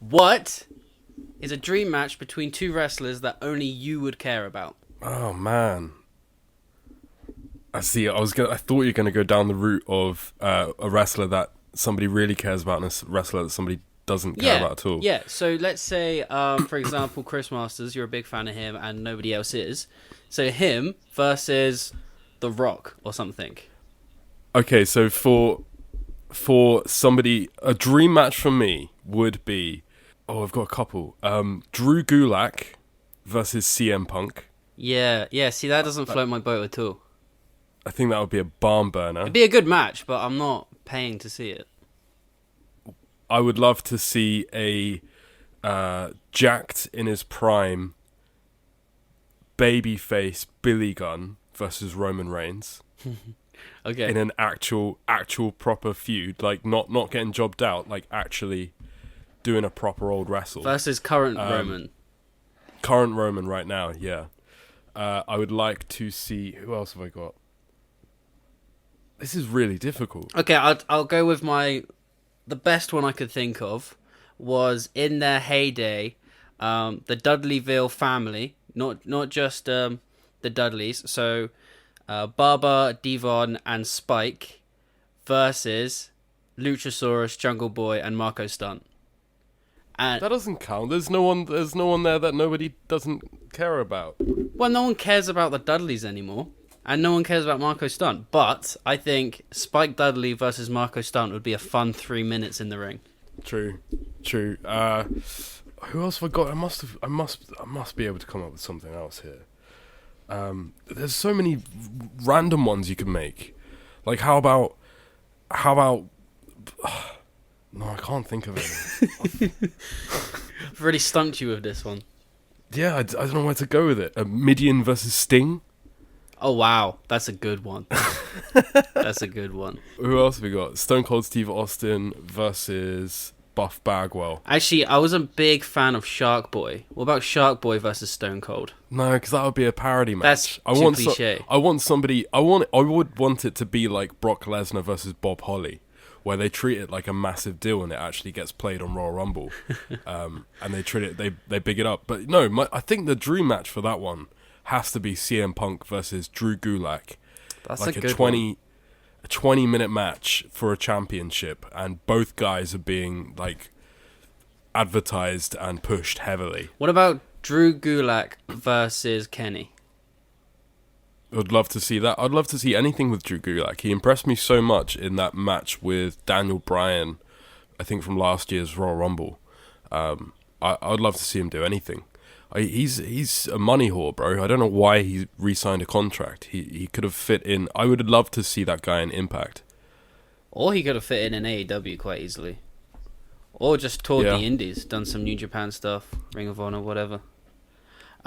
What is a dream match between two wrestlers that only you would care about? Oh man, I see. I thought you were gonna go down the route of a wrestler that somebody really cares about and a wrestler that somebody doesn't care Yeah, about at all. yeah. So let's say, for example, Chris Masters, you're a big fan of him and nobody else is. So him versus The Rock or something. Okay, so for somebody, a dream match for me would be. Oh, I've got a couple. Drew Gulak versus CM Punk. Yeah, yeah. See, that doesn't float my boat at all. I think that would be a barn burner. It'd be a good match, but I'm not paying to see it. I would love to see a jacked in his prime babyface Billy Gunn versus Roman Reigns Okay. in an actual proper feud, like not getting jobbed out, like actually doing a proper old wrestle. Versus current Roman. Current Roman right now, yeah. I would like to see, who else have I got? This is really difficult. Okay, I'll go with the best one I could think of was in their heyday, the Dudleyville family, not just the Dudleys. So, Baba, Devon, and Spike versus Luchasaurus, Jungle Boy, and Marco Stunt. And That doesn't count. There's no one there that nobody doesn't care about. well, no one cares about the Dudleys anymore. And no one cares about Marco Stunt. But I think Spike Dudley versus Marco Stunt would be a fun 3 minutes in the ring. True. Who else have I got? I must be able to come up with something else here. There's so many random ones you can make. Like how about? No, I can't think of it. I've really stumped you with this one. Yeah, I don't know where to go with it. A Midian versus Sting. Oh, wow. That's a good one. That's a good one. Who else have we got? Stone Cold Steve Austin versus Buff Bagwell. Actually, I was a big fan of Shark Boy. What about Shark Boy versus Stone Cold? No, because that would be a parody match. That's too cliche. I want somebody. I would want it to be like Brock Lesnar versus Bob Holly, where they treat it like a massive deal and it actually gets played on Royal Rumble, and they treat it. They big it up. But no, I think the dream match for that one has to be CM Punk versus Drew Gulak. That's like a good one. A 20-minute match for a championship, and both guys are being like advertised and pushed heavily. What about Drew Gulak versus Kenny? I'd love to see that. I'd love to see anything with Drew Gulak. He impressed me so much in that match with Daniel Bryan, I think from last year's Royal Rumble. I'd love to see him do anything. He's a money whore, bro. I don't know why he re-signed a contract. He could have fit in. I would love to see that guy in Impact. Or he could have fit in AEW quite easily. Or just toured Yeah. the Indies, done some New Japan stuff, Ring of Honor, whatever.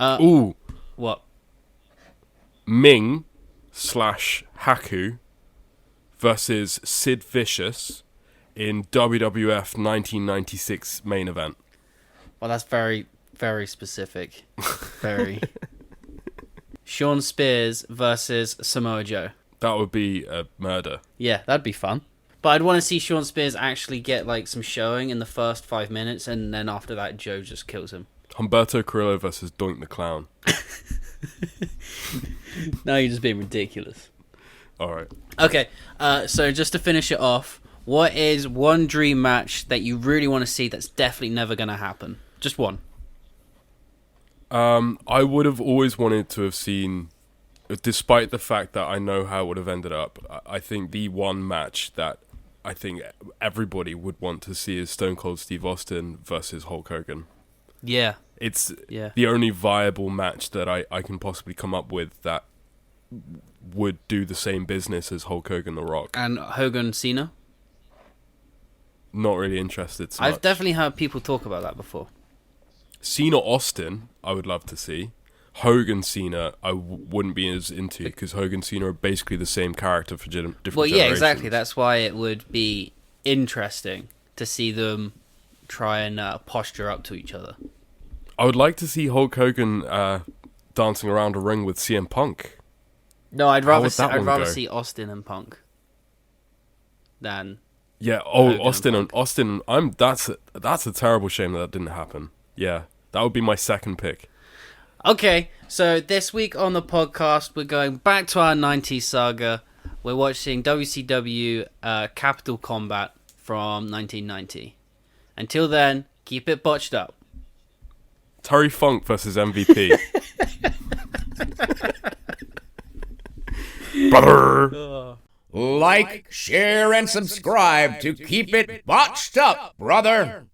Ooh, What? Ming / Haku versus Sid Vicious in WWF 1996 main event. Well, that's very, very specific. Very. Sean Spears versus Samoa Joe. That would be a murder. Yeah, that'd be fun. But I'd want to see Sean Spears actually get like some showing in the first 5 minutes, and then after that, Joe just kills him. Humberto Carrillo versus Doink the Clown. No, you're just being ridiculous. All right. Okay, so just to finish it off, what is one dream match that you really want to see that's definitely never going to happen? Just one. I would have always wanted to have seen, despite the fact that I know how it would have ended up, I think the one match that I think everybody would want to see is Stone Cold Steve Austin versus Hulk Hogan. Yeah. It's Yeah. the only viable match that I can possibly come up with that would do the same business as Hulk Hogan The Rock. And Hogan Cena? Not really interested so I've much. definitely heard people talk about that before. Cena Austin, I would love to see. Hogan Cena, I wouldn't be as into because Hogan Cena are basically the same character for different Well, yeah, generations. exactly. That's why it would be interesting to see them try and posture up to each other. I would like to see Hulk Hogan dancing around a ring with CM Punk. No, I'd How rather would that one go? see Austin and Punk than Yeah. Oh, Hogan and Austin and Punk. Austin. That's a terrible shame that didn't happen. Yeah, that would be my second pick. Okay, so this week on the podcast, we're going back to our 90s saga. We're watching WCW Capital Combat from 1990. Until then, keep it botched up. Terry Funk versus MVP. Brother. Like, share, and subscribe to keep it botched up, brother.